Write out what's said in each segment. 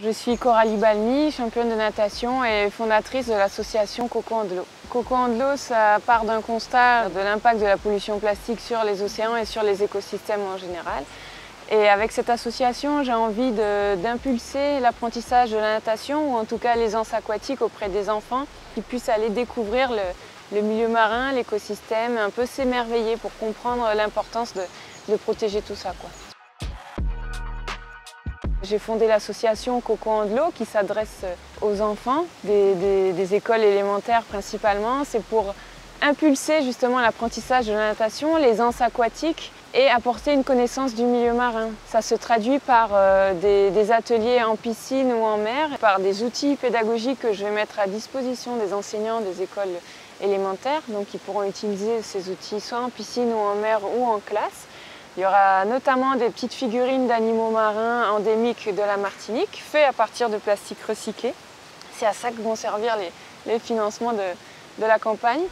Je suis Coralie Balmy, championne de natation et fondatrice de l'association Coco en de l'eau. Coco en de l'eau, ça part d'un constat de l'impact de la pollution plastique sur les océans et sur les écosystèmes en général. Et avec cette association, j'ai envie d'impulser l'apprentissage de la natation, ou en tout cas l'aisance aquatique auprès des enfants, qui puissent aller découvrir le milieu marin, l'écosystème, un peu s'émerveiller pour comprendre l'importance de protéger tout ça, quoi. J'ai fondé l'association Coco en de l'eau qui s'adresse aux enfants des écoles élémentaires principalement. C'est pour impulser justement l'apprentissage de la natation, l'aisance aquatique et apporter une connaissance du milieu marin. Ça se traduit par des ateliers en piscine ou en mer, par des outils pédagogiques que je vais mettre à disposition des enseignants des écoles élémentaires. Donc ils pourront utiliser ces outils soit en piscine ou en mer ou en classe. Il y aura notamment des petites figurines d'animaux marins endémiques de la Martinique, faites à partir de plastique recyclé. C'est à ça que vont servir les financements de la campagne.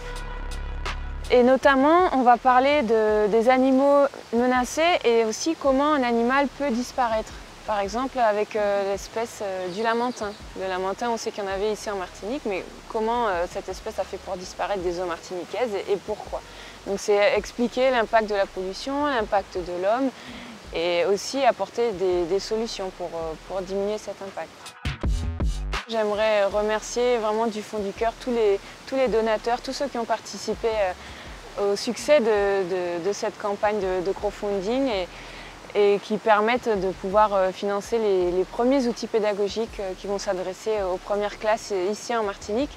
Et notamment, on va parler des animaux menacés et aussi comment un animal peut disparaître. Par exemple, avec l'espèce du lamantin. Le lamantin, on sait qu'il y en avait ici en Martinique, mais comment cette espèce a fait pour disparaître des eaux martiniquaises et pourquoi. Donc c'est expliquer l'impact de la pollution, l'impact de l'homme et aussi apporter des solutions pour diminuer cet impact. J'aimerais remercier vraiment du fond du cœur tous les donateurs, tous ceux qui ont participé au succès de cette campagne de crowdfunding et qui permettent de pouvoir financer les premiers outils pédagogiques qui vont s'adresser aux premières classes ici en Martinique.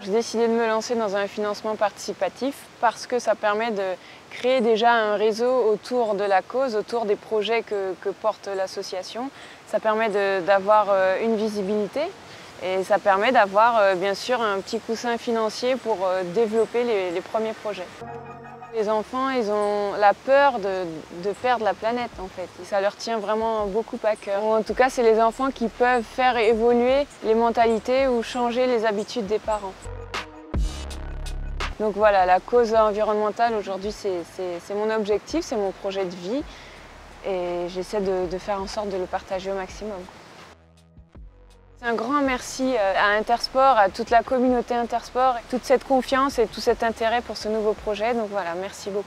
J'ai décidé de me lancer dans un financement participatif parce que ça permet de créer déjà un réseau autour de la cause, autour des projets que porte l'association. Ça permet d'avoir une visibilité et ça permet d'avoir bien sûr un petit coussin financier pour développer les premiers projets. Les enfants, ils ont la peur de perdre la planète en fait. Et ça leur tient vraiment beaucoup à cœur. En tout cas, c'est les enfants qui peuvent faire évoluer les mentalités ou changer les habitudes des parents. Donc voilà, la cause environnementale aujourd'hui, c'est mon objectif, c'est mon projet de vie et j'essaie de faire en sorte de le partager au maximum. Un grand merci à Intersport, à toute la communauté Intersport, toute cette confiance et tout cet intérêt pour ce nouveau projet. Donc voilà, merci beaucoup.